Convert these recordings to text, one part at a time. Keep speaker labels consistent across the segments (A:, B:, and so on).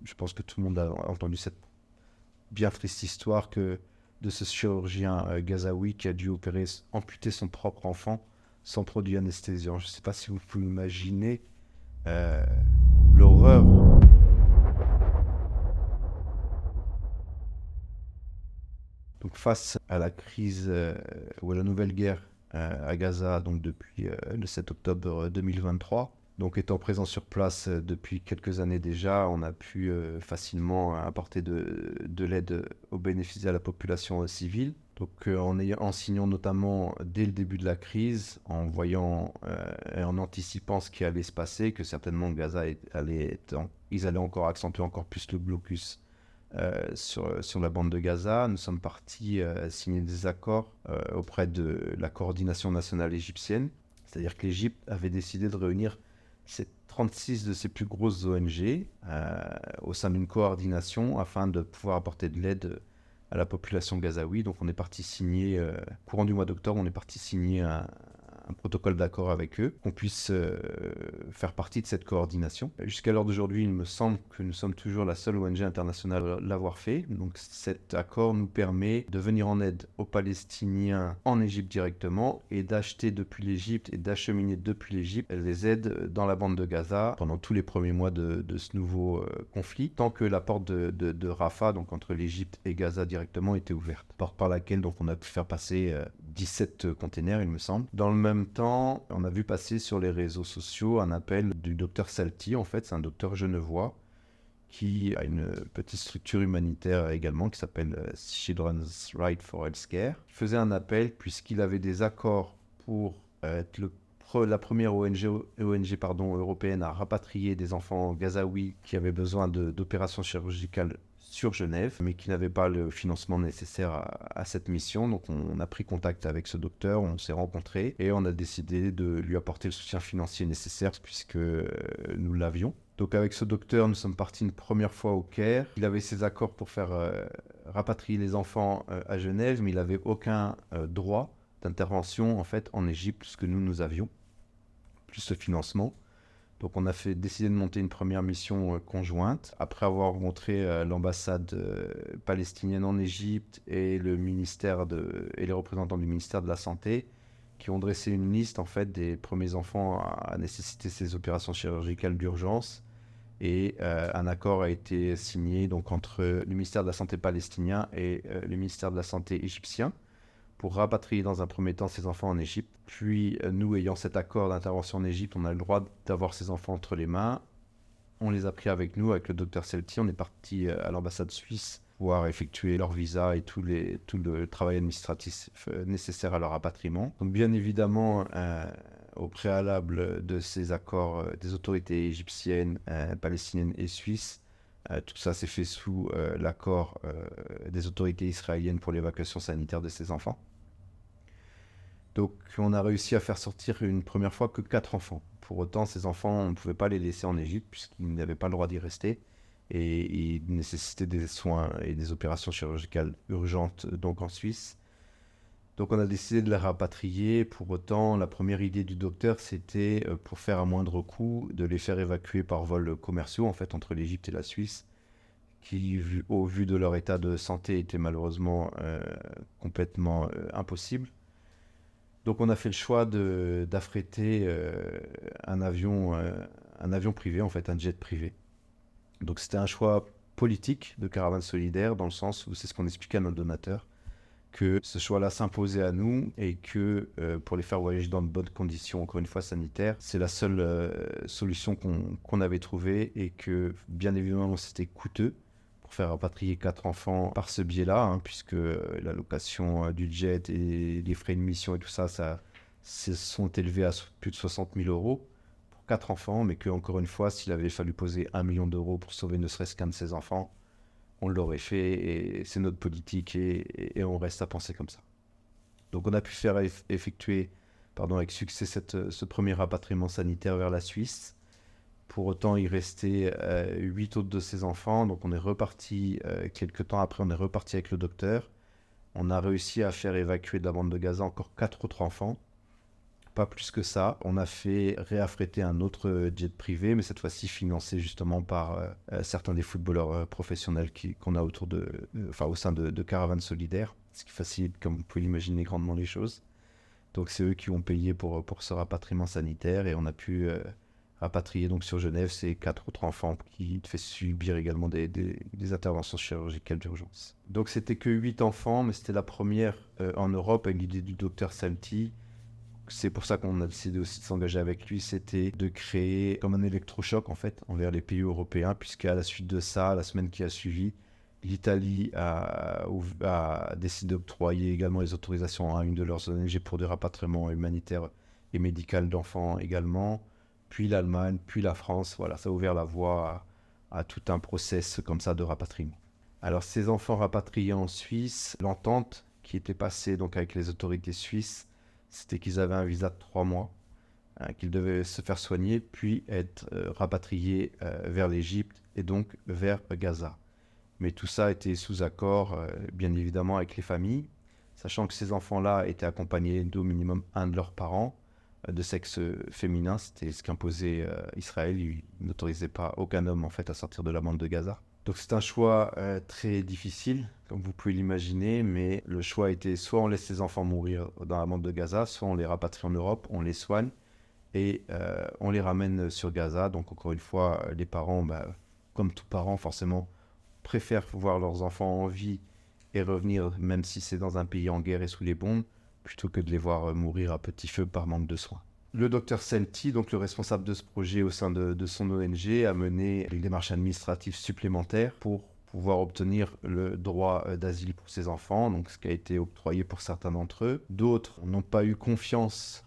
A: je pense que tout le monde a entendu cette bien triste histoire de ce chirurgien gazaoui qui a dû amputer son propre enfant sans produit anesthésiant. Je ne sais pas si vous pouvez imaginer euh, l'horreur. Donc face à la crise ou à la nouvelle guerre à Gaza, donc depuis le 7 octobre 2023, donc étant présent sur place depuis quelques années déjà, on a pu facilement apporter de l'aide aux bénéfices à la population civile. Donc en signant notamment dès le début de la crise, en voyant et en anticipant ce qui allait se passer, que certainement ils allaient encore accentuer encore plus le blocus sur la bande de Gaza. Nous sommes partis signer des accords auprès de la coordination nationale égyptienne. C'est-à-dire que l'Égypte avait décidé de réunir 36 de ses plus grosses ONG au sein d'une coordination afin de pouvoir apporter de l'aide à la population gazaoui. Donc on est parti signer, courant du mois d'octobre, on est parti signer un protocole d'accord avec eux, qu'on puisse faire partie de cette coordination. Jusqu'à l'heure d'aujourd'hui, il me semble que nous sommes toujours la seule ONG internationale à l'avoir fait. Donc cet accord nous permet de venir en aide aux Palestiniens en Égypte directement et d'acheter depuis l'Égypte et d'acheminer depuis l'Égypte les aides dans la bande de Gaza pendant tous les premiers mois de ce nouveau conflit, tant que la porte de Rafah, donc entre l'Égypte et Gaza directement, était ouverte. Porte par laquelle donc, on a pu faire passer 17 containers, il me semble. Dans le même temps, on a vu passer sur les réseaux sociaux un appel du docteur Salti, en fait, c'est un docteur genevois qui a une petite structure humanitaire également qui s'appelle Children's Right for Healthcare. Il faisait un appel puisqu'il avait des accords pour être la première ONG européenne à rapatrier des enfants gazaouis qui avaient besoin d'opérations chirurgicales sur Genève, mais qui n'avait pas le financement nécessaire à cette mission. Donc on a pris contact avec ce docteur, on s'est rencontrés et on a décidé de lui apporter le soutien financier nécessaire puisque nous l'avions. Donc avec ce docteur, nous sommes partis une première fois au Caire. Il avait ses accords pour faire rapatrier les enfants à Genève, mais il n'avait aucun droit d'intervention en fait en Égypte, ce que nous avions, plus le financement. Donc on a décidé de monter une première mission conjointe. Après avoir rencontré l'ambassade palestinienne en Égypte et les représentants du ministère de la Santé, qui ont dressé une liste en fait des premiers enfants à nécessiter ces opérations chirurgicales d'urgence. Et un accord a été signé donc, entre le ministère de la Santé palestinien et le ministère de la Santé égyptien pour rapatrier dans un premier temps ces enfants en Égypte. Puis, nous ayant cet accord d'intervention en Égypte, on a le droit d'avoir ces enfants entre les mains. On les a pris avec nous, avec le docteur Selti. On est parti à l'ambassade suisse pouvoir effectuer leur visa et tout le travail administratif nécessaire à leur rapatriement. Donc, bien évidemment, au préalable de ces accords des autorités égyptiennes, palestiniennes et suisses, tout ça s'est fait sous l'accord des autorités israéliennes pour l'évacuation sanitaire de ces enfants. Donc on a réussi à faire sortir une première fois que 4 enfants. Pour autant, ces enfants, on ne pouvait pas les laisser en Égypte puisqu'ils n'avaient pas le droit d'y rester et ils nécessitaient des soins et des opérations chirurgicales urgentes donc en Suisse. Donc on a décidé de les rapatrier. Pour autant, la première idée du docteur, c'était pour faire à moindre coût, de les faire évacuer par vol commerciaux en fait entre l'Égypte et la Suisse, qui au vu de leur état de santé était malheureusement complètement impossible. Donc on a fait le choix d'affréter un avion privé, en fait un jet privé. Donc c'était un choix politique de Caravane Solidaire, dans le sens où c'est ce qu'on expliquait à nos donateurs, que ce choix-là s'imposait à nous et que pour les faire voyager dans de bonnes conditions, encore une fois sanitaires, c'est la seule solution qu'on avait trouvée et que bien évidemment c'était coûteux pour faire rapatrier 4 enfants par ce biais-là, hein, puisque la location du jet et les frais de mission et tout ça, se sont élevés à plus de 60 000 euros pour 4 enfants, mais que encore une fois, s'il avait fallu poser 1 million d'euros pour sauver ne serait-ce qu'un de ces enfants, on l'aurait fait et c'est notre politique et on reste à penser comme ça. Donc on a pu faire effectuer avec succès ce premier rapatriement sanitaire vers la Suisse. Pour autant, il restait 8 autres de ses enfants, donc on est reparti quelques temps après, on est reparti avec le docteur. On a réussi à faire évacuer de la bande de Gaza encore 4 autres enfants pas plus que ça. On a fait réaffréter un autre jet privé, mais cette fois-ci financé justement par certains des footballeurs professionnels qu'on a au sein de Caravane Solidaire, ce qui facilite, comme vous pouvez l'imaginer, grandement les choses. Donc c'est eux qui ont payé pour ce rapatriement sanitaire et on a pu rapatrier donc sur Genève ces 4 autres enfants qui devaient subir également des interventions chirurgicales d'urgence. Donc c'était que 8 enfants, mais c'était la première en Europe avec l'idée du docteur Salty. C'est pour ça qu'on a décidé aussi de s'engager avec lui, c'était de créer comme un électrochoc en fait envers les pays européens, puisqu'à la suite de ça, la semaine qui a suivi, l'Italie a décidé d'octroyer également les autorisations à une de leurs ONG pour des rapatriements humanitaires et médicaux d'enfants également, puis l'Allemagne, puis la France. Voilà, ça a ouvert la voie à tout un process comme ça de rapatriement. Alors ces enfants rapatriés en Suisse, l'entente qui était passée donc avec les autorités suisses, c'était qu'ils avaient un visa de 3 mois, qu'ils devaient se faire soigner, puis être rapatriés vers l'Égypte et donc vers Gaza. Mais tout ça était sous accord, bien évidemment, avec les familles, sachant que ces enfants-là étaient accompagnés d'au minimum un de leurs parents de sexe féminin. C'était ce qu'imposait Israël. Il n'autorisait pas aucun homme en fait à sortir de la bande de Gaza. Donc c'est un choix très difficile, comme vous pouvez l'imaginer, mais le choix était soit on laisse ces enfants mourir dans la bande de Gaza, soit on les rapatrie en Europe, on les soigne et on les ramène sur Gaza. Donc encore une fois, les parents, comme tout parent forcément, préfèrent voir leurs enfants en vie et revenir, même si c'est dans un pays en guerre et sous les bombes, plutôt que de les voir mourir à petit feu par manque de soins. Le docteur Celti, donc le responsable de ce projet au sein de son ONG, a mené des démarches administratives supplémentaires pour pouvoir obtenir le droit d'asile pour ses enfants, donc ce qui a été octroyé pour certains d'entre eux. D'autres n'ont pas eu confiance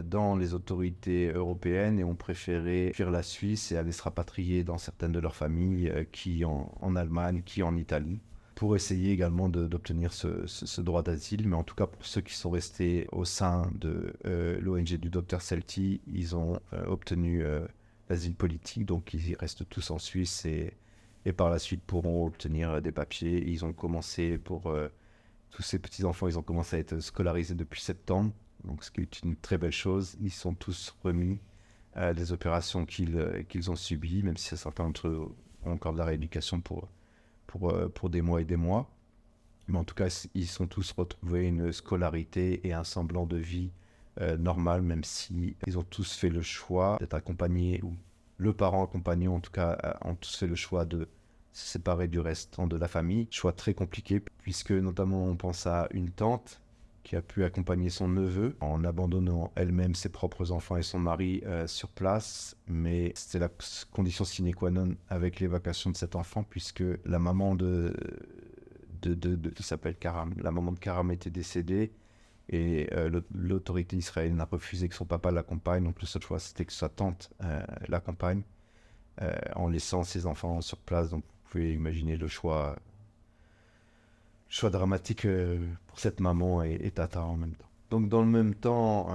A: dans les autorités européennes et ont préféré fuir la Suisse et aller se rapatrier dans certaines de leurs familles, qui en Allemagne, qui en Italie, pour essayer également d'obtenir ce droit d'asile. Mais en tout cas, pour ceux qui sont restés au sein de l'ONG du Dr Celti, ils ont obtenu l'asile politique, donc ils restent tous en Suisse et par la suite pourront obtenir des papiers. Ils ont commencé tous ces petits-enfants, ils ont commencé à être scolarisés depuis septembre, donc ce qui est une très belle chose. Ils sont tous remis des opérations qu'ils ont subies, même si certains d'entre eux ont encore de la rééducation pour des mois et des mois. Mais en tout cas, ils sont tous retrouvés une scolarité et un semblant de vie normal, même si ils ont tous fait le choix d'être accompagnés, ou le parent accompagnant en tout cas, ont tous fait le choix de se séparer du restant de la famille. Choix très compliqué, puisque notamment on pense à une tante qui a pu accompagner son neveu en abandonnant elle-même ses propres enfants et son mari sur place. Mais c'était la condition sine qua non avec l'évacuation de cet enfant, puisque la maman s'appelle Karam. La maman de Karam était décédée et l'autorité israélienne a refusé que son papa l'accompagne. Donc le seul choix, c'était que sa tante l'accompagne en laissant ses enfants sur place. Donc vous pouvez imaginer le choix dramatique pour cette maman et Tata en même temps. Donc dans le même temps,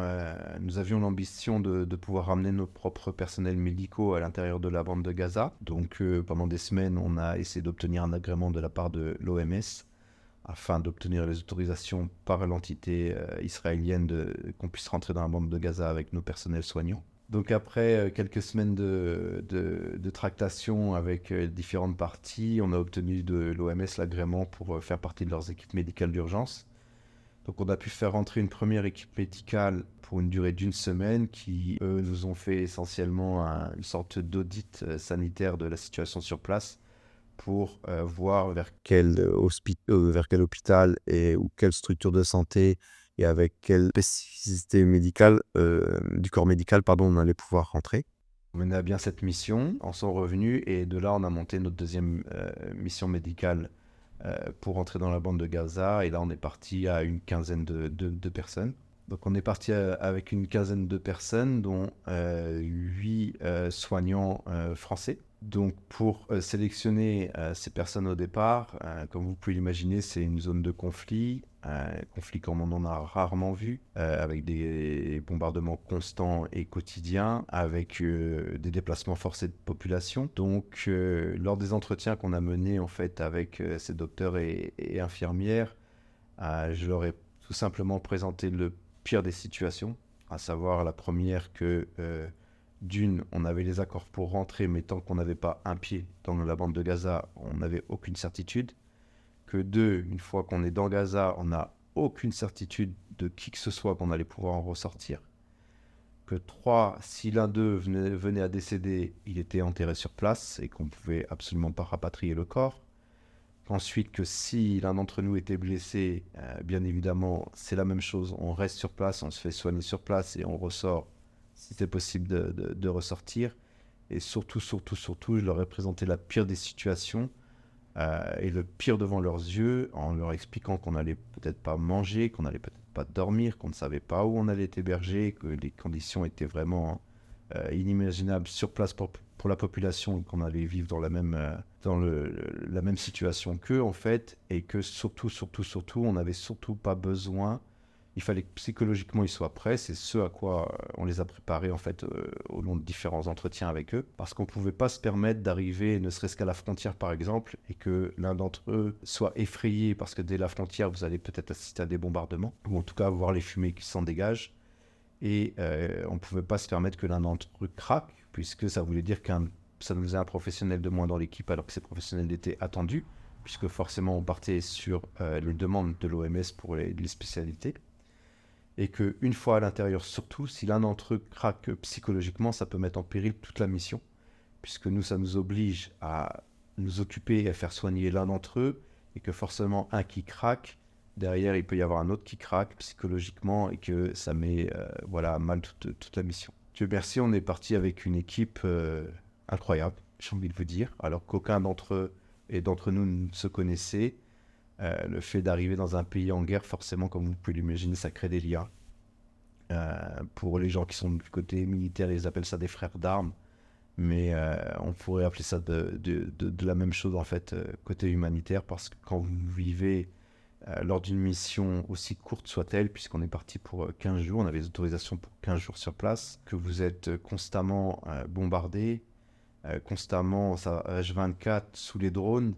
A: nous avions l'ambition de pouvoir ramener nos propres personnels médicaux à l'intérieur de la bande de Gaza. Donc pendant des semaines, on a essayé d'obtenir un agrément de la part de l'OMS afin d'obtenir les autorisations par l'entité israélienne qu'on puisse rentrer dans la bande de Gaza avec nos personnels soignants. Donc après quelques semaines de tractation avec différentes parties, on a obtenu de l'OMS l'agrément pour faire partie de leurs équipes médicales d'urgence. Donc on a pu faire rentrer une première équipe médicale pour une durée d'1 semaine qui, eux, nous ont fait essentiellement une sorte d'audit sanitaire de la situation sur place pour voir vers quel hôpital ou quelle structure de santé et avec quelle spécificité médicale du corps médical on allait pouvoir rentrer. On menait à bien cette mission, en sont revenus, et de là on a monté notre deuxième mission médicale pour rentrer dans la bande de Gaza, et là on est parti à une quinzaine de personnes. Donc on est parti avec une quinzaine de personnes, dont 8 soignants français. Donc pour sélectionner ces personnes au départ, comme vous pouvez l'imaginer, c'est une zone de conflit comme on en a rarement vu, avec des bombardements constants et quotidiens, avec des déplacements forcés de population. Donc lors des entretiens qu'on a menés en fait avec ces docteurs et infirmières, je leur ai tout simplement présenté le pire des situations, à savoir la première que d'une, on avait les accords pour rentrer, mais tant qu'on n'avait pas un pied dans la bande de Gaza, on n'avait aucune certitude. Que deux, une fois qu'on est dans Gaza, on n'a aucune certitude de qui que ce soit qu'on allait pouvoir en ressortir. Que trois, si l'un d'eux venait à décéder, il était enterré sur place et qu'on ne pouvait absolument pas rapatrier le corps. Ensuite, que si l'un d'entre nous était blessé, bien évidemment, c'est la même chose. On reste sur place, on se fait soigner sur place et on ressort si c'est possible de ressortir. Et surtout, je leur ai présenté la pire des situations et le pire devant leurs yeux en leur expliquant qu'on n'allait peut-être pas manger, qu'on n'allait peut-être pas dormir, qu'on ne savait pas où on allait être hébergé, que les conditions étaient vraiment inimaginables sur place pour la population et qu'on allait vivre dans la même situation qu'eux en fait, et que surtout, on n'avait surtout pas besoin. Il fallait que psychologiquement ils soient prêts, c'est ce à quoi on les a préparés en fait au long de différents entretiens avec eux, parce qu'on ne pouvait pas se permettre d'arriver ne serait-ce qu'à la frontière par exemple, et que l'un d'entre eux soit effrayé parce que dès la frontière vous allez peut-être assister à des bombardements, ou en tout cas voir les fumées qui s'en dégagent, et on ne pouvait pas se permettre que l'un d'entre eux craque, puisque ça voulait dire ça nous faisait un professionnel de moins dans l'équipe alors que ces professionnels étaient attendus, puisque forcément on partait sur les demandes de l'OMS pour les spécialités. Et qu'une fois à l'intérieur, surtout, si l'un d'entre eux craque psychologiquement, ça peut mettre en péril toute la mission, puisque nous, ça nous oblige à nous occuper et à faire soigner l'un d'entre eux, et que forcément, un qui craque, derrière, il peut y avoir un autre qui craque psychologiquement, et que ça met à mal toute la mission. Dieu merci, on est parti avec une équipe incroyable, j'ai envie de vous dire, alors qu'aucun d'entre eux et d'entre nous ne se connaissait. Le fait d'arriver dans un pays en guerre, forcément, comme vous pouvez l'imaginer, ça crée des liens. Pour les gens qui sont du côté militaire, ils appellent ça des frères d'armes. Mais on pourrait appeler ça de la même chose, en fait, côté humanitaire, parce que quand vous vivez lors d'une mission aussi courte soit-elle, puisqu'on est parti pour 15 jours, on avait des autorisations pour 15 jours sur place, que vous êtes constamment bombardé, constamment H24 sous les drones.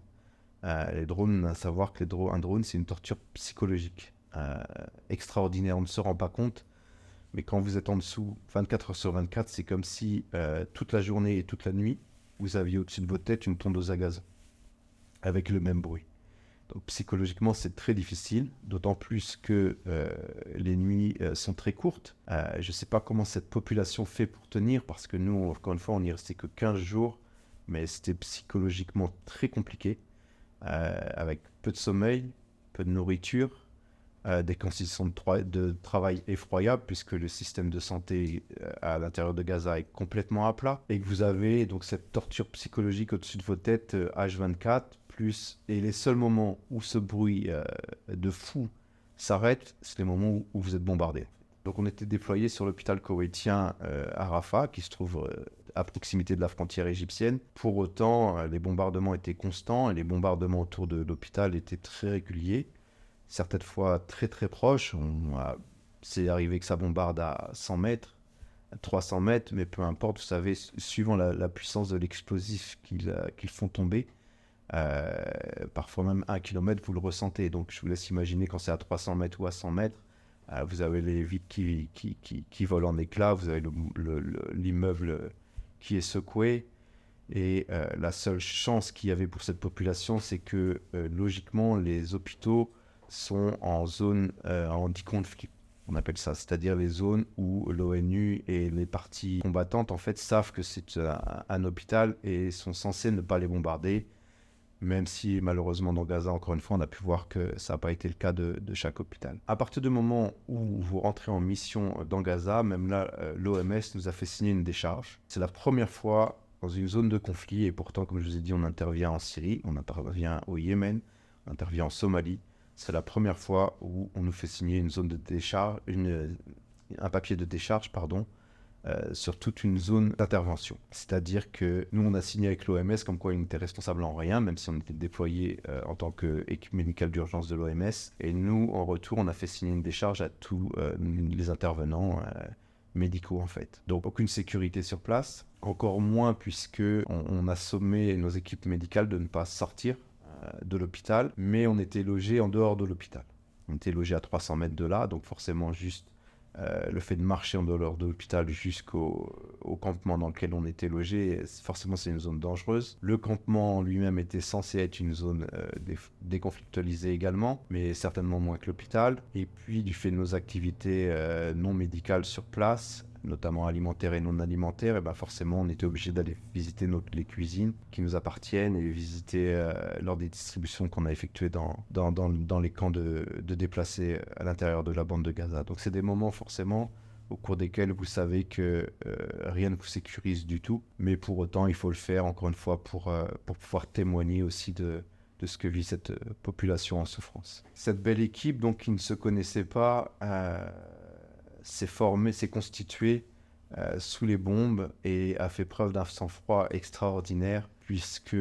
A: Les drones, à savoir que un drone, c'est une torture psychologique extraordinaire. On ne se rend pas compte, mais quand vous êtes en dessous, 24 heures sur 24, c'est comme si toute la journée et toute la nuit, vous aviez au-dessus de votre tête une tondeuse à gaz, avec le même bruit. Donc psychologiquement, c'est très difficile, d'autant plus que les nuits sont très courtes. Je ne sais pas comment cette population fait pour tenir, parce que nous, encore une fois, on n'y restait que 15 jours, mais c'était psychologiquement très compliqué. Avec peu de sommeil, peu de nourriture, des conditions de travail effroyables, puisque le système de santé à l'intérieur de Gaza est complètement à plat, et que vous avez donc cette torture psychologique au-dessus de vos têtes H24, et les seuls moments où ce bruit de fou s'arrête, c'est les moments où vous êtes bombardé. Donc on était déployés sur l'hôpital koweïtien à Rafah, qui se trouve à proximité de la frontière égyptienne. Pour autant, les bombardements étaient constants et les bombardements autour de l'hôpital étaient très réguliers, certaines fois très très proches. C'est arrivé que ça bombarde à 100 mètres, à 300 mètres, mais peu importe, vous savez, suivant la puissance de l'explosif qu'ils font tomber, parfois même 1 km, vous le ressentez. Donc je vous laisse imaginer quand c'est à 300 mètres ou à 100 mètres, vous avez les vitres qui volent en éclats, vous avez l'immeuble qui est secoué. Et la seule chance qu'il y avait pour cette population, c'est que logiquement, les hôpitaux sont en zone anti-conflit. On appelle ça, c'est-à-dire les zones où l'ONU et les parties combattantes en fait savent que c'est un hôpital et sont censés ne pas les bombarder. Même si malheureusement dans Gaza, encore une fois, on a pu voir que ça n'a pas été le cas de chaque hôpital. À partir du moment où vous rentrez en mission dans Gaza, même là, l'OMS nous a fait signer une décharge. C'est la première fois dans une zone de conflit, et pourtant, comme je vous ai dit, on intervient en Syrie, on intervient au Yémen, on intervient en Somalie. C'est la première fois où on nous fait signer une zone de décharge, un papier de décharge, pardon, sur toute une zone d'intervention. C'est-à-dire que nous, on a signé avec l'OMS comme quoi il n'était responsable en rien, même si on était déployé en tant qu'équipe médicale d'urgence de l'OMS. Et nous, en retour, on a fait signer une décharge à tous les intervenants médicaux, en fait. Donc, aucune sécurité sur place. Encore moins puisque on a sommé nos équipes médicales de ne pas sortir de l'hôpital, mais on était logés en dehors de l'hôpital. On était logés à 300 mètres de là, donc forcément juste le fait de marcher en dehors de l'hôpital au campement dans lequel on était logé, forcément c'est une zone dangereuse. Le campement en lui-même était censé être une zone déconflictualisée également, mais certainement moins que l'hôpital. Et puis du fait de nos activités non médicales sur place, notamment alimentaires et non alimentaires, et ben forcément on était obligé d'aller visiter les cuisines qui nous appartiennent et les visiter lors des distributions qu'on a effectuées dans les camps de déplacés à l'intérieur de la bande de Gaza. Donc c'est des moments forcément au cours desquels vous savez que rien ne vous sécurise du tout, mais pour autant il faut le faire encore une fois pour pouvoir témoigner aussi de ce que vit cette population en souffrance. Cette belle équipe donc qui ne se connaissait pas s'est constituée sous les bombes et a fait preuve d'un sang-froid extraordinaire puisque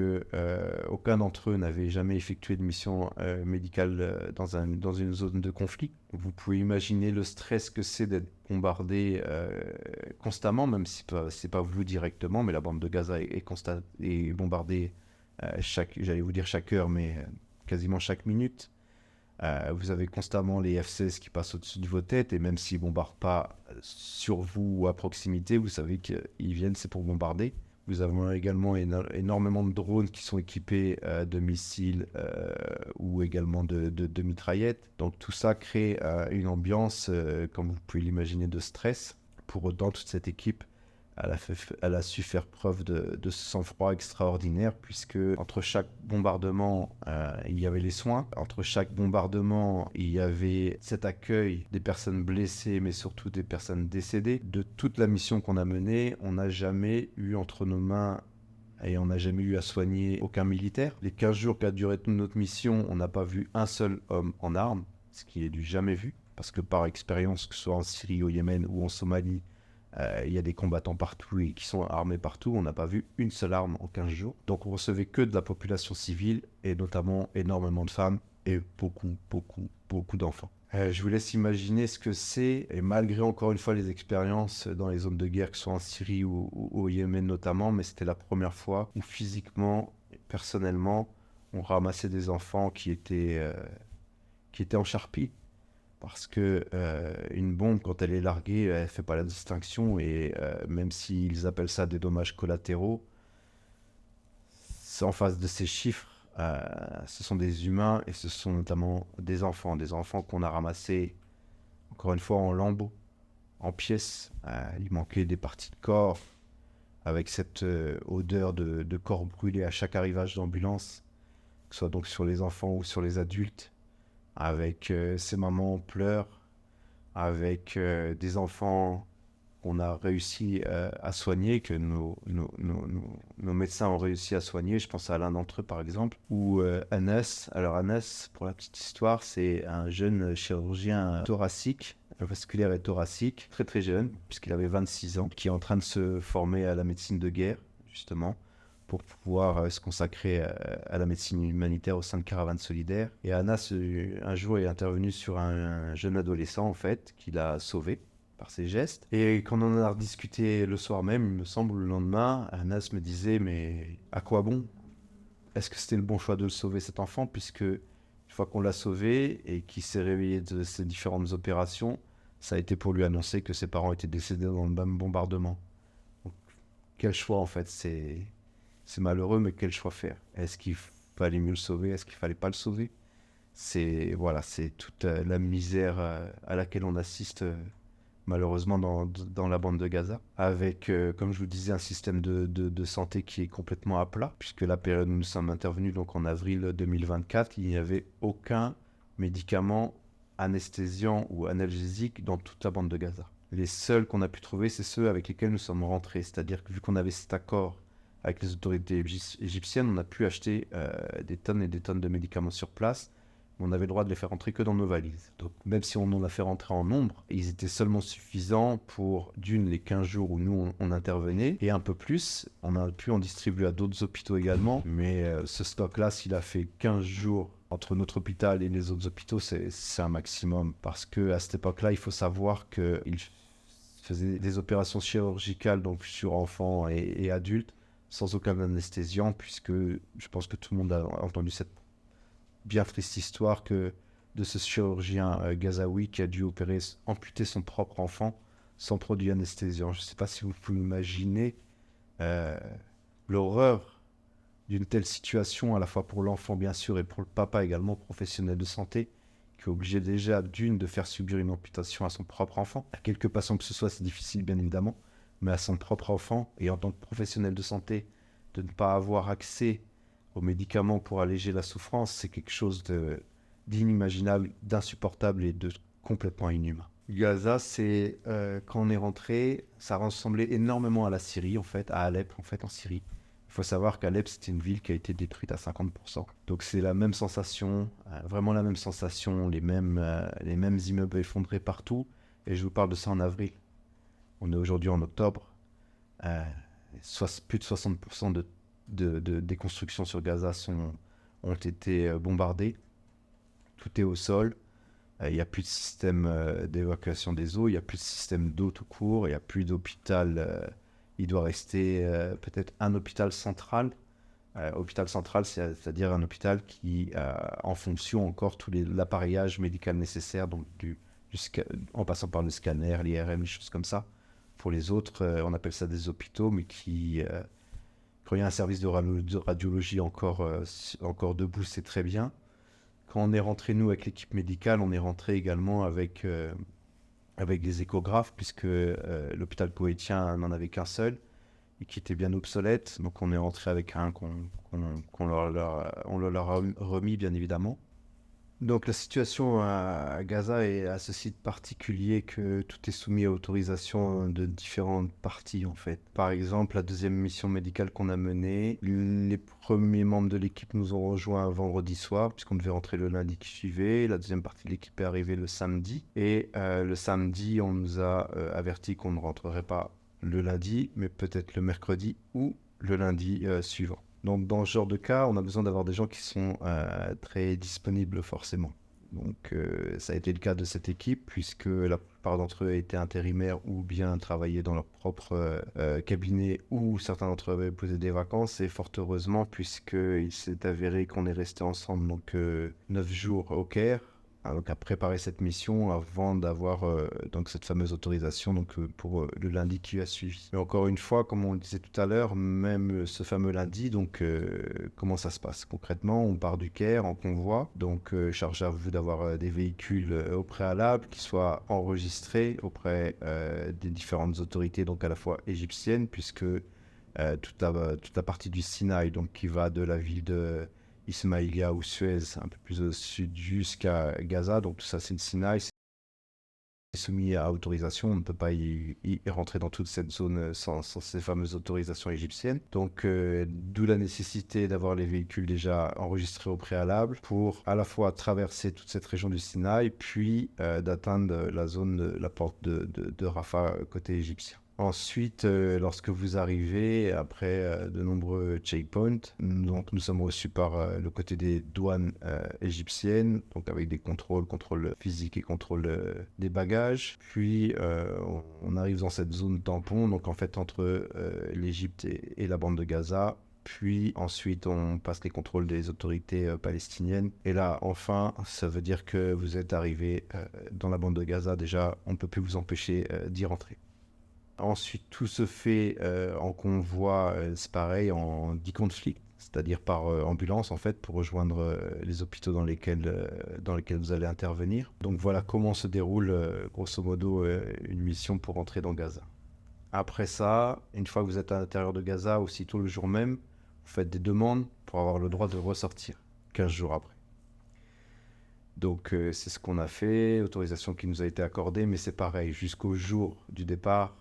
A: aucun d'entre eux n'avait jamais effectué de mission médicale dans une zone de conflit. Vous pouvez imaginer le stress que c'est d'être bombardé constamment, même si c'est pas voulu directement, mais la bande de Gaza est bombardée j'allais vous dire chaque heure, mais quasiment chaque minute. Vous avez constamment les F-16 qui passent au-dessus de vos têtes, et même s'ils ne bombardent pas sur vous ou à proximité, vous savez qu'ils viennent, c'est pour bombarder. Vous avez également énormément de drones qui sont équipés de missiles ou également de mitraillettes. Donc tout ça crée une ambiance, comme vous pouvez l'imaginer, de stress. Pour autant, toute cette équipe elle a su faire preuve de ce sang-froid extraordinaire, puisque entre chaque bombardement, il y avait les soins. Entre chaque bombardement, il y avait cet accueil des personnes blessées, mais surtout des personnes décédées. De toute la mission qu'on a menée, on n'a jamais eu entre nos mains et on n'a jamais eu à soigner aucun militaire. Les 15 jours qu'a duré toute notre mission, on n'a pas vu un seul homme en armes, ce qui est du jamais vu, parce que par expérience, que ce soit en Syrie, au Yémen ou en Somalie, il y a des combattants partout et qui sont armés partout. On n'a pas vu une seule arme en 15 jours. Donc on recevait que de la population civile et notamment énormément de femmes et beaucoup d'enfants. Je vous laisse imaginer ce que c'est, et malgré encore une fois les expériences dans les zones de guerre, que ce soit en Syrie ou au Yémen notamment, mais c'était la première fois où physiquement, personnellement, on ramassait des enfants qui étaient en charpie. Parce que une bombe, quand elle est larguée, elle ne fait pas la distinction. Et même s'ils appellent ça des dommages collatéraux, en face de ces chiffres, ce sont des humains et ce sont notamment des enfants. Des enfants qu'on a ramassés, encore une fois, en lambeaux, en pièces. Il manquait des parties de corps, avec cette odeur de corps brûlés à chaque arrivage d'ambulance, que ce soit donc sur les enfants ou sur les adultes, avec ces mamans en pleurs, avec des enfants qu'on a réussi à soigner, que nos médecins ont réussi à soigner. Je pense à l'un d'entre eux, par exemple, ou Anas. Alors Anas, pour la petite histoire, c'est un jeune chirurgien thoracique, vasculaire et thoracique, très très jeune, puisqu'il avait 26 ans, qui est en train de se former à la médecine de guerre, justement, pour pouvoir se consacrer à la médecine humanitaire au sein de Caravane Solidaire. Et Anas, un jour, est intervenu sur un jeune adolescent, en fait, qu'il a sauvé par ses gestes. Et quand on en a rediscuté le soir même, il me semble, le lendemain, Anas me disait, mais à quoi bon? Est-ce que c'était le bon choix de le sauver, cet enfant, puisque une fois qu'on l'a sauvé et qu'il s'est réveillé de ses différentes opérations, ça a été pour lui annoncer que ses parents étaient décédés dans le même bombardement. Donc, quel choix, en fait, c'est malheureux, mais quel choix faire? Est-ce qu'il fallait mieux le sauver? Est-ce qu'il fallait pas le sauver? C'est toute la misère à laquelle on assiste malheureusement dans la bande de Gaza, avec, comme je vous disais, un système de santé qui est complètement à plat, puisque la période où nous sommes intervenus, donc en avril 2024, il n'y avait aucun médicament anesthésiant ou analgésique dans toute la bande de Gaza. Les seuls qu'on a pu trouver, c'est ceux avec lesquels nous sommes rentrés, c'est-à-dire que vu qu'on avait cet accord avec les autorités égyptiennes, on a pu acheter des tonnes et des tonnes de médicaments sur place, mais on avait le droit de les faire rentrer que dans nos valises. Donc même si on en a fait rentrer en nombre, ils étaient seulement suffisants pour, les 15 jours où nous on intervenait, et un peu plus. On a pu en distribuer à d'autres hôpitaux également, mais ce stock-là, s'il a fait 15 jours entre notre hôpital et les autres hôpitaux, c'est un maximum. Parce qu'à cette époque-là, il faut savoir qu'ils faisaient des opérations chirurgicales donc sur enfants et adultes, sans aucun anesthésiant, puisque je pense que tout le monde a entendu cette bien triste histoire que de ce chirurgien gazaoui qui a dû amputer son propre enfant sans produit anesthésiant. Je ne sais pas si vous pouvez imaginer euh, l'horreur d'une telle situation, à la fois pour l'enfant bien sûr et pour le papa également, professionnel de santé, qui est obligé déjà d'une de faire subir une amputation à son propre enfant. À quelque patient que ce soit, c'est difficile bien évidemment, mais à son propre enfant, et en tant que professionnel de santé, de ne pas avoir accès aux médicaments pour alléger la souffrance, c'est quelque chose d'inimaginable, d'insupportable et de complètement inhumain. Gaza, c'est quand on est rentré, ça ressemblait énormément à la Syrie en fait, à Alep en fait en Syrie. Il faut savoir qu'Alep, c'était une ville qui a été détruite à 50%. Donc c'est la même sensation, vraiment la même sensation, les mêmes immeubles effondrés partout. Et je vous parle de ça en avril. On est aujourd'hui en octobre. Euh, Plus de 60% des constructions sur Gaza ont été bombardées. Tout est au sol. Il n'y a plus de système d'évacuation des eaux, il n'y a plus de système d'eau tout court, il n'y a plus d'hôpital. Il doit rester peut-être un hôpital central. Hôpital central, c'est-à-dire un hôpital qui a en fonction encore tout l'appareillage médical nécessaire, donc en passant par le scanner, l'IRM, les choses comme ça. Pour les autres, on appelle ça des hôpitaux, mais quand il y a un service de radiologie encore debout, c'est très bien. Quand on est rentré, nous, avec l'équipe médicale, on est rentré également avec des échographes, puisque l'hôpital koweïtien n'en avait qu'un seul, et qui était bien obsolète. Donc on est rentré avec un qu'on leur a remis, bien évidemment. Donc la situation à Gaza est à ce site particulier que tout est soumis à autorisation de différentes parties en fait. Par exemple, la deuxième mission médicale qu'on a menée, les premiers membres de l'équipe nous ont rejoints un vendredi soir puisqu'on devait rentrer le lundi qui suivait. La deuxième partie de l'équipe est arrivée le samedi et le samedi on nous a averti qu'on ne rentrerait pas le lundi mais peut-être le mercredi ou le lundi suivant. Donc, dans ce genre de cas, on a besoin d'avoir des gens qui sont très disponibles forcément. Donc, ça a été le cas de cette équipe, puisque la plupart d'entre eux étaient intérimaires ou bien travaillaient dans leur propre cabinet, ou certains d'entre eux avaient posé des vacances. Et fort heureusement, puisqu'il s'est avéré qu'on est resté ensemble donc 9 jours au Caire, donc à préparer cette mission avant d'avoir donc cette fameuse autorisation pour le lundi qui a suivi. Mais encore une fois, comme on le disait tout à l'heure, même ce fameux lundi, donc comment ça se passe concrètement? On part du Caire en convoi, donc chargé à vous d'avoir des véhicules au préalable qui soient enregistrés auprès des différentes autorités, donc à la fois égyptiennes, puisque toute la partie du Sinaï, donc qui va de la ville de Ismaïlia ou Suez, un peu plus au sud jusqu'à Gaza. Donc tout ça, c'est le Sinaï. C'est soumis à autorisation. On ne peut pas y rentrer dans toute cette zone sans ces fameuses autorisations égyptiennes. Donc d'où la nécessité d'avoir les véhicules déjà enregistrés au préalable pour à la fois traverser toute cette région du Sinaï, puis d'atteindre la zone, la porte de Rafah côté égyptien. Ensuite, lorsque vous arrivez, après de nombreux checkpoints, donc nous sommes reçus par le côté des douanes égyptiennes, donc avec des contrôles physiques et contrôles des bagages. Puis, on arrive dans cette zone tampon, donc en fait entre l'Égypte et la bande de Gaza. Puis ensuite, on passe les contrôles des autorités palestiniennes. Et là, enfin, ça veut dire que vous êtes arrivé dans la bande de Gaza. Déjà, on ne peut plus vous empêcher d'y rentrer. Ensuite, tout se fait en convoi, c'est pareil, en 10 conflits, c'est-à-dire par ambulance en fait, pour rejoindre les hôpitaux dans lesquels vous allez intervenir. Donc voilà comment se déroule grosso modo une mission pour entrer dans Gaza. Après ça, une fois que vous êtes à l'intérieur de Gaza, aussitôt le jour même, vous faites des demandes pour avoir le droit de ressortir 15 jours après. Donc c'est ce qu'on a fait, autorisation qui nous a été accordée, mais c'est pareil, jusqu'au jour du départ,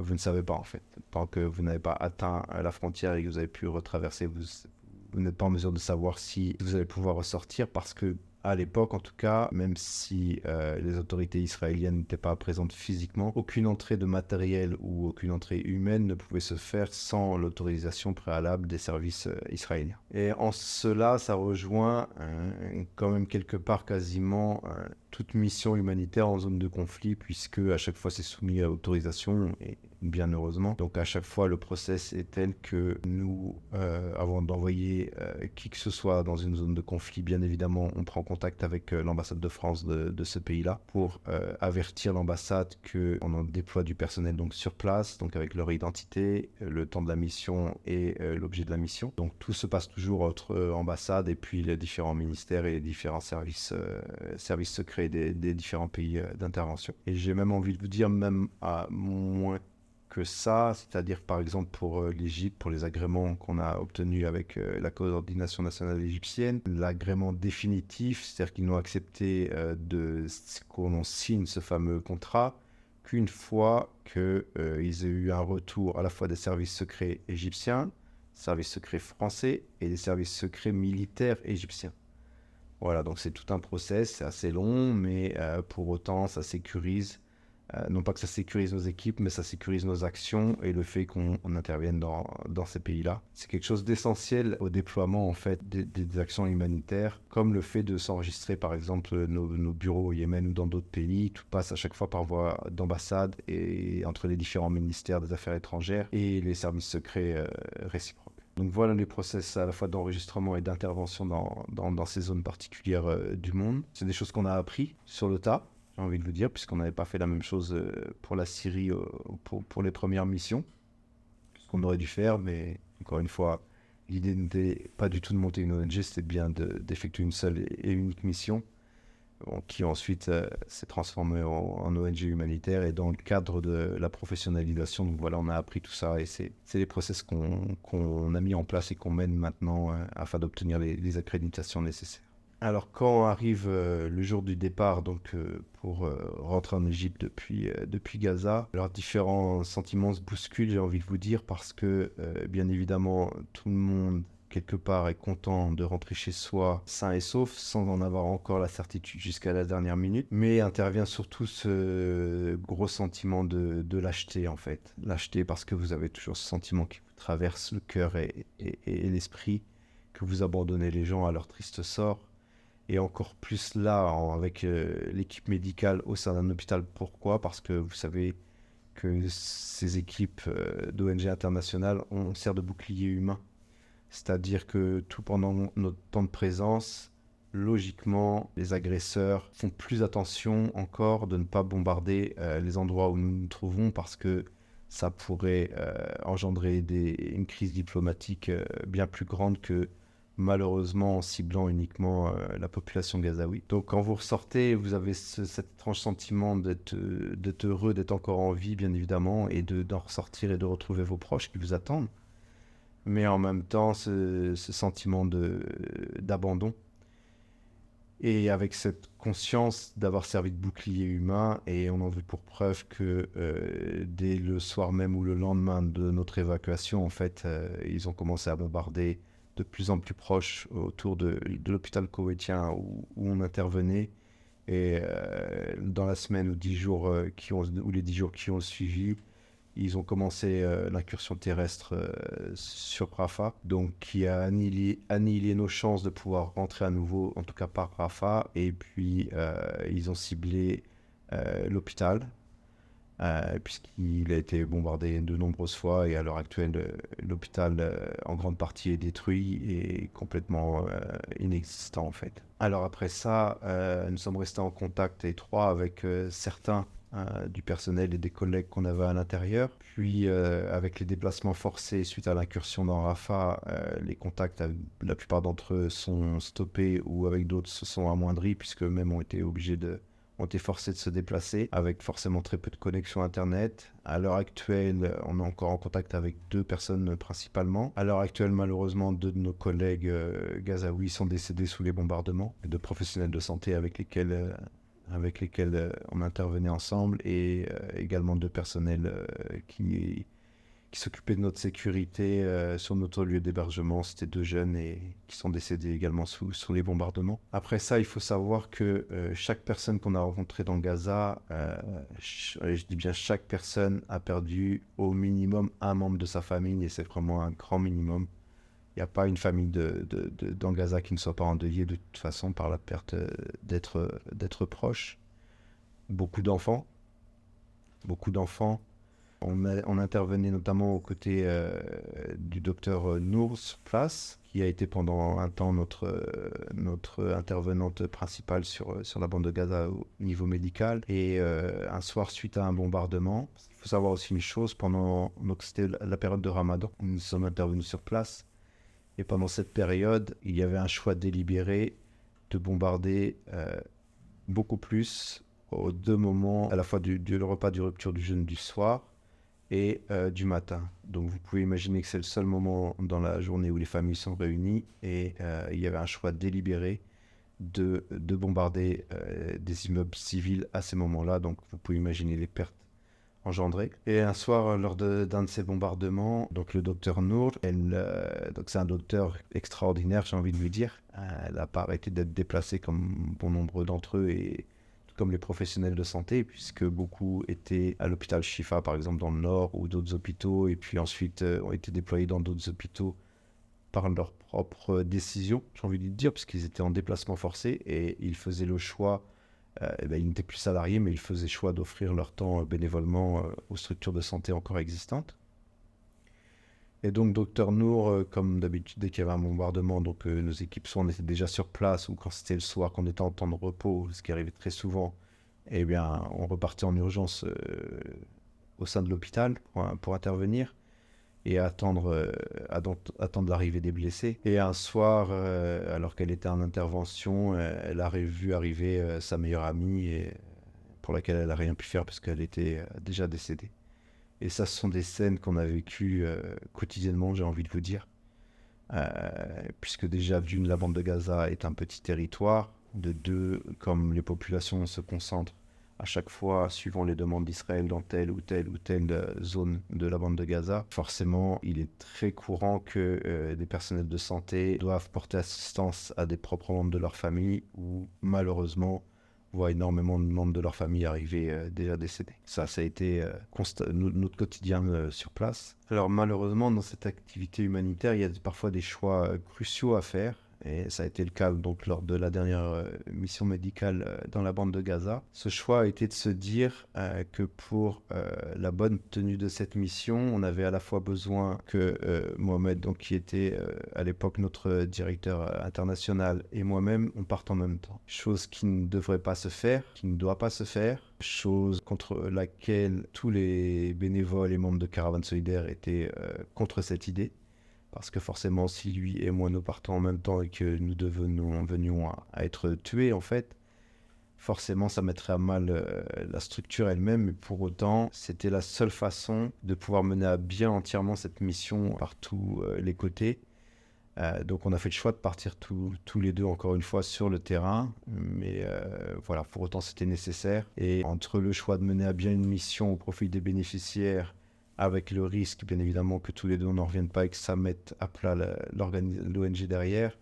A: vous ne savez pas en fait. Tant que vous n'avez pas atteint la frontière et que vous avez pu retraverser, vous n'êtes pas en mesure de savoir si vous allez pouvoir ressortir parce que à l'époque, en tout cas, même si les autorités israéliennes n'étaient pas présentes physiquement, aucune entrée de matériel ou aucune entrée humaine ne pouvait se faire sans l'autorisation préalable des services israéliens. Et en cela, ça rejoint quand même quelque part quasiment toute mission humanitaire en zone de conflit, puisque à chaque fois c'est soumis à autorisation. Et bien heureusement. Donc à chaque fois, le process est tel que nous, avant d'envoyer qui que ce soit dans une zone de conflit, bien évidemment, on prend contact avec l'ambassade de France de ce pays-là pour avertir l'ambassade qu'on en déploie du personnel donc sur place, donc avec leur identité, le temps de la mission et l'objet de la mission. Donc tout se passe toujours entre ambassades et puis les différents ministères et les différents services secrets des différents pays d'intervention. Et j'ai même envie de vous dire, même à moins que ça, c'est-à-dire par exemple pour l'Égypte, pour les agréments qu'on a obtenus avec la coordination nationale égyptienne, l'agrément définitif, c'est-à-dire qu'ils n'ont accepté qu'on signe ce fameux contrat qu'une fois qu'ils aient eu un retour à la fois des services secrets égyptiens, services secrets français et des services secrets militaires égyptiens. Voilà, donc c'est tout un process, c'est assez long, mais pour autant, ça sécurise, non pas que ça sécurise nos équipes, mais ça sécurise nos actions et le fait qu'on intervienne dans ces pays-là. C'est quelque chose d'essentiel au déploiement, en fait, des actions humanitaires, comme le fait de s'enregistrer, par exemple, nos bureaux au Yémen ou dans d'autres pays. Tout passe à chaque fois par voie d'ambassade et entre les différents ministères des Affaires étrangères et les services secrets réciproques. Donc voilà les process à la fois d'enregistrement et d'intervention dans ces zones particulières du monde. C'est des choses qu'on a appris sur le tas, j'ai envie de vous dire, puisqu'on n'avait pas fait la même chose pour la Syrie, pour les premières missions, ce qu'on aurait dû faire, mais encore une fois, l'idée n'était pas du tout de monter une ONG, c'était bien d'effectuer une seule et unique mission, qui ensuite s'est transformé en ONG humanitaire et dans le cadre de la professionnalisation. Donc voilà, on a appris tout ça et c'est les process qu'on a mis en place et qu'on mène maintenant afin d'obtenir les accréditations nécessaires. Alors quand arrive le jour du départ, donc pour rentrer en Égypte depuis Gaza, alors différents sentiments se bousculent, j'ai envie de vous dire, parce que bien évidemment tout le monde quelque part est content de rentrer chez soi sain et sauf, sans en avoir encore la certitude jusqu'à la dernière minute. Mais intervient surtout ce gros sentiment de lâcheté, en fait. Lâcheté parce que vous avez toujours ce sentiment qui vous traverse le cœur et l'esprit, que vous abandonnez les gens à leur triste sort. Et encore plus là, avec l'équipe médicale au sein d'un hôpital. Pourquoi ? Parce que vous savez que ces équipes d'ONG internationales, on sert de bouclier humain. C'est-à-dire que tout pendant notre temps de présence, logiquement, les agresseurs font plus attention encore de ne pas bombarder les endroits où nous nous trouvons parce que ça pourrait engendrer une crise diplomatique bien plus grande que malheureusement en ciblant uniquement la population gazaouie. Donc quand vous ressortez, vous avez cet étrange sentiment d'être heureux, d'être encore en vie bien évidemment, et d'en ressortir et de retrouver vos proches qui vous attendent. Mais en même temps, ce sentiment d'abandon. Et avec cette conscience d'avoir servi de bouclier humain, et on en veut pour preuve que dès le soir même ou le lendemain de notre évacuation, en fait, ils ont commencé à bombarder de plus en plus proche autour de l'hôpital koweïtien où on intervenait. Et dans la semaine ou 10 jours ou les 10 jours qui ont suivi, ils ont commencé l'incursion terrestre sur Rafah, donc qui a annihilé nos chances de pouvoir rentrer à nouveau, en tout cas par Rafah. Et puis ils ont ciblé l'hôpital, puisqu'il a été bombardé de nombreuses fois. Et à l'heure actuelle, l'hôpital en grande partie est détruit et complètement inexistant en fait. Alors après ça, nous sommes restés en contact étroit avec certains du personnel et des collègues qu'on avait à l'intérieur. Puis avec les déplacements forcés suite à l'incursion dans Rafah, les contacts, la plupart d'entre eux sont stoppés ou avec d'autres se sont amoindris puisque eux-mêmes ont été forcés de se déplacer avec forcément très peu de connexion internet. À l'heure actuelle, on est encore en contact avec 2 personnes principalement. À l'heure actuelle, malheureusement, 2 de nos collègues gazaouis sont décédés sous les bombardements, de professionnels de santé avec lesquels on intervenait ensemble, et également 2 personnels qui s'occupaient de notre sécurité sur notre lieu d'hébergement. C'était 2 jeunes et qui sont décédés également sous les bombardements. Après ça, il faut savoir que chaque personne qu'on a rencontrée dans Gaza, je dis bien chaque personne, a perdu au minimum un membre de sa famille, et c'est vraiment un grand minimum. Il n'y a pas une famille dans Gaza qui ne soit pas endeuillée de toute façon par la perte d'être proche. Beaucoup d'enfants, On intervenait notamment aux côtés du docteur Nour sur place, qui a été pendant un temps notre intervenante principale sur la bande de Gaza au niveau médical. Et un soir, suite à un bombardement, il faut savoir aussi une chose, donc c'était la période de Ramadan, nous sommes intervenus sur place. Et pendant cette période, il y avait un choix délibéré de bombarder beaucoup plus aux deux moments, à la fois du repas du rupture du jeûne du soir et du matin. Donc vous pouvez imaginer que c'est le seul moment dans la journée où les familles sont réunies et il y avait un choix délibéré de bombarder des immeubles civils à ces moments-là. Donc vous pouvez imaginer les pertes engendrées. Et un soir, lors d'un de ces bombardements, donc le docteur Nour, donc c'est un docteur extraordinaire, j'ai envie de lui dire. Elle n'a pas arrêté d'être déplacée comme bon nombre d'entre eux et comme les professionnels de santé, puisque beaucoup étaient à l'hôpital Shifa, par exemple, dans le Nord, ou d'autres hôpitaux, et puis ensuite ont été déployés dans d'autres hôpitaux par leur propre décision, j'ai envie de dire, puisqu'ils étaient en déplacement forcé, et ils faisaient le choix, ils n'étaient plus salariés, mais ils faisaient le choix d'offrir leur temps bénévolement aux structures de santé encore existantes. Et donc, docteur Nour, comme d'habitude, dès qu'il y avait un bombardement, donc nos équipes, soit on était déjà sur place, ou quand c'était le soir, qu'on était en temps de repos, ce qui arrivait très souvent, eh bien, on repartait en urgence au sein de l'hôpital pour intervenir et attendre l'arrivée des blessés. Et un soir, alors qu'elle était en intervention, elle a vu arriver sa meilleure amie, pour laquelle elle n'a rien pu faire parce qu'elle était déjà décédée. Et ça, ce sont des scènes qu'on a vécues quotidiennement, j'ai envie de vous dire. Puisque déjà, d'une, la bande de Gaza est un petit territoire. De deux, comme les populations se concentrent à chaque fois, suivant les demandes d'Israël, dans telle ou telle zone de la bande de Gaza, forcément, il est très courant que des personnels de santé doivent porter assistance à des propres membres de leur famille ou, malheureusement, voit énormément de membres de leur famille arriver déjà décédés. Ça a été notre quotidien sur place. Alors malheureusement, dans cette activité humanitaire, il y a parfois des choix cruciaux à faire. Et ça a été le cas donc lors de la dernière mission médicale dans la bande de Gaza. Ce choix a été de se dire que pour la bonne tenue de cette mission, on avait à la fois besoin que Mohamed, donc, qui était à l'époque notre directeur international, et moi-même, on parte en même temps. Chose qui ne devrait pas se faire, qui ne doit pas se faire. Chose contre laquelle tous les bénévoles et membres de Caravane Solidaire étaient contre cette idée. Parce que forcément, si lui et moi nous partons en même temps et que nous venions à être tués, en fait, forcément, ça mettrait à mal la structure elle-même. Mais pour autant, c'était la seule façon de pouvoir mener à bien entièrement cette mission par tous les côtés. Donc, on a fait le choix de partir tous les deux, encore une fois, sur le terrain. Mais voilà, pour autant, c'était nécessaire. Et entre le choix de mener à bien une mission au profit des bénéficiaires, avec le risque, bien évidemment, que tous les deux, on n'en revienne pas et que ça mette à plat l'ONG derrière,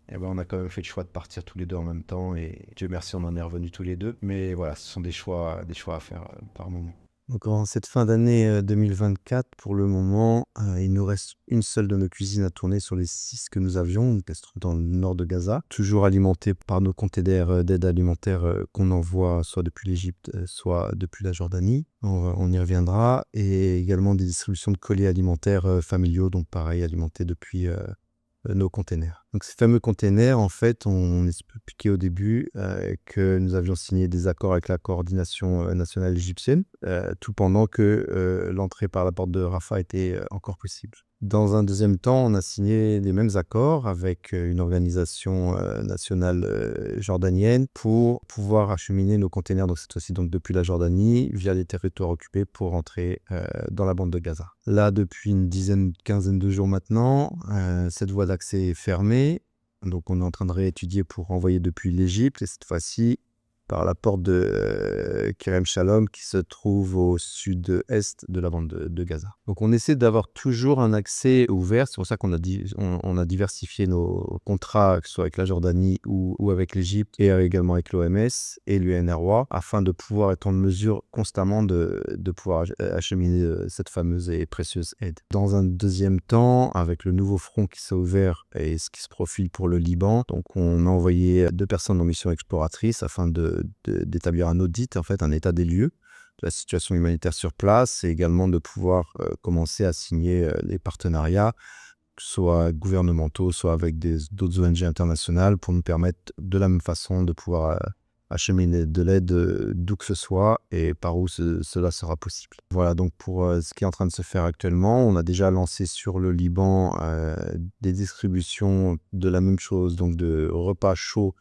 A: eh ben, on a quand même fait le choix de partir tous les deux en même temps. Et Dieu merci, on en est revenus tous les deux. Mais voilà, ce sont des choix à faire par moment.
B: Donc en cette fin d'année 2024, pour le moment, il nous reste une seule de nos cuisines à tourner sur les 6 que nous avions, donc elles se trouvent dans le nord de Gaza, toujours alimentées par nos containers d'aide alimentaire qu'on envoie soit depuis l'Égypte, soit depuis la Jordanie. On y reviendra. Et également des distributions de colis alimentaires familiaux, donc pareil, alimentés depuis nos containers. Donc ces fameux containers, en fait, on expliquait au début que nous avions signé des accords avec la coordination nationale égyptienne, tout pendant que l'entrée par la porte de Rafah était encore possible. Dans un deuxième temps, on a signé les mêmes accords avec une organisation nationale jordanienne pour pouvoir acheminer nos containers, donc cette fois-ci donc depuis la Jordanie, via les territoires occupés pour entrer dans la bande de Gaza. Là, depuis une quinzaine de jours maintenant, cette voie d'accès est fermée. Donc on est en train de réétudier pour envoyer depuis l'Égypte, et cette fois-ci par la porte de Kerem Shalom qui se trouve au sud-est de la bande de Gaza. Donc on essaie d'avoir toujours un accès ouvert, c'est pour ça qu'on a, on a diversifié nos contrats, que ce soit avec la Jordanie ou avec l'Égypte, et également avec l'OMS et l'UNRWA, afin de pouvoir être en mesure constamment de pouvoir acheminer cette fameuse et précieuse aide. Dans un deuxième temps, avec le nouveau front qui s'est ouvert et ce qui se profile pour le Liban, donc on a envoyé 2 personnes en mission exploratrice afin d'établir un audit, en fait, un état des lieux la situation humanitaire sur place et également de pouvoir commencer à signer les partenariats, soit gouvernementaux, soit avec d'autres ONG internationales, pour nous permettre de la même façon de pouvoir acheminer de l'aide d'où que ce soit et par où cela sera possible. Voilà donc pour ce qui est en train de se faire actuellement. On a déjà lancé sur le Liban des distributions de la même chose, donc de repas chauds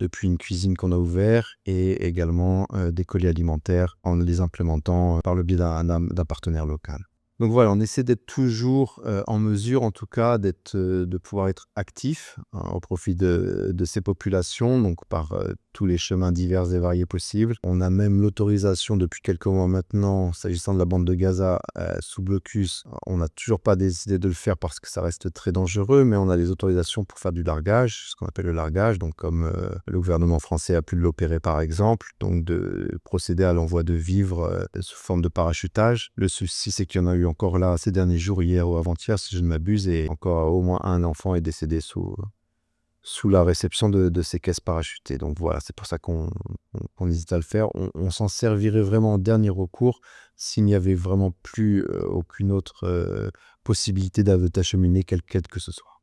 B: depuis une cuisine qu'on a ouverte et également des colis alimentaires en les implémentant par le biais d'un partenaire local. Donc voilà, on essaie d'être toujours en mesure, en tout cas, de pouvoir être actif au profit de ces populations, donc par tous les chemins divers et variés possibles. On a même l'autorisation depuis quelques mois maintenant, s'agissant de la bande de Gaza, sous blocus. On n'a toujours pas décidé de le faire parce que ça reste très dangereux, mais on a les autorisations pour faire du largage, ce qu'on appelle le largage, donc comme le gouvernement français a pu l'opérer par exemple, donc de procéder à l'envoi de vivres sous forme de parachutage. Le souci, c'est qu'il y en a eu encore là ces derniers jours, hier ou avant-hier, si je ne m'abuse, et encore au moins un enfant est décédé sous la réception de ces caisses parachutées. Donc voilà, c'est pour ça qu'on hésite à le faire. On s'en servirait vraiment en dernier recours s'il n'y avait vraiment plus aucune autre possibilité d'acheminer quelle que ce soit.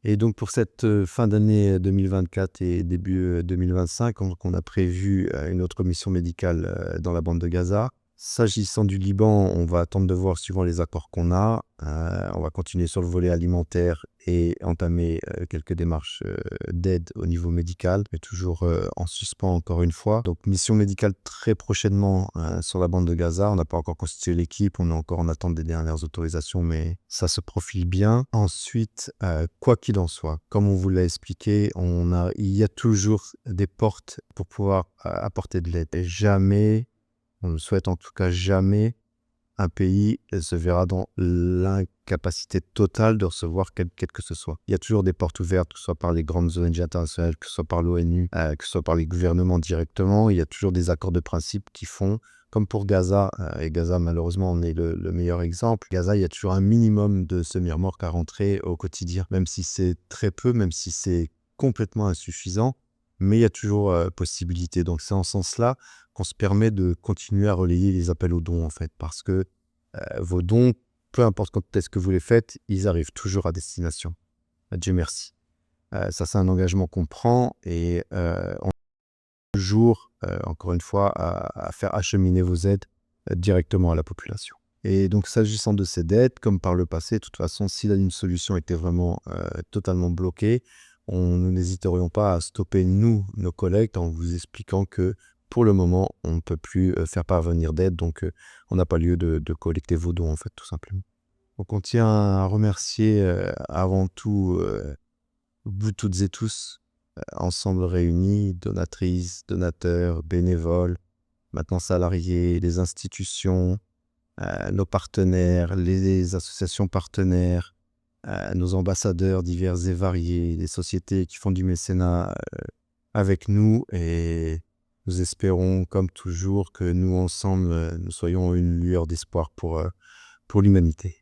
B: Et donc pour cette fin d'année 2024 et début 2025, on a prévu une autre mission médicale dans la bande de Gaza. S'agissant du Liban, on va attendre de voir suivant les accords qu'on a. On va continuer sur le volet alimentaire et entamer quelques démarches d'aide au niveau médical, mais toujours en suspens encore une fois. Donc mission médicale très prochainement sur la bande de Gaza. On n'a pas encore constitué l'équipe, on est encore en attente des dernières autorisations, mais ça se profile bien. Ensuite, quoi qu'il en soit, comme on vous l'a expliqué, il y a toujours des portes pour pouvoir apporter de l'aide. Et jamais, on ne souhaite en tout cas jamais, un pays se verra dans l'incapacité totale de recevoir quel que ce soit. Il y a toujours des portes ouvertes, que ce soit par les grandes ONG internationales, que ce soit par l'ONU, que ce soit par les gouvernements directement. Il y a toujours des accords de principe qui font, comme pour Gaza, et Gaza malheureusement en est le meilleur exemple. Gaza, il y a toujours un minimum de semi-remorques à rentrer au quotidien, même si c'est très peu, même si c'est complètement insuffisant, mais il y a toujours possibilité. Donc c'est en ce sens-là qu'on se permet de continuer à relayer les appels aux dons, en fait, parce que vos dons, peu importe quand est-ce que vous les faites, ils arrivent toujours à destination. Dieu merci. Ça, c'est un engagement qu'on prend et on toujours, encore une fois, à faire acheminer vos aides directement à la population. Et donc, s'agissant de ces dettes, comme par le passé, de toute façon, si une solution était vraiment totalement bloquée, nous n'hésiterions pas à stopper, nous, nos collectes, en vous expliquant que pour le moment, on ne peut plus faire parvenir d'aide, donc on n'a pas lieu de collecter vos dons, en fait, tout simplement. Donc, on tient à remercier avant tout vous toutes et tous, ensemble réunis, donatrices, donateurs, bénévoles, maintenant salariés, les institutions, nos partenaires, les associations partenaires, nos ambassadeurs divers et variés, les sociétés qui font du mécénat avec nous, et nous espérons, comme toujours, que nous ensemble, nous soyons une lueur d'espoir pour l'humanité.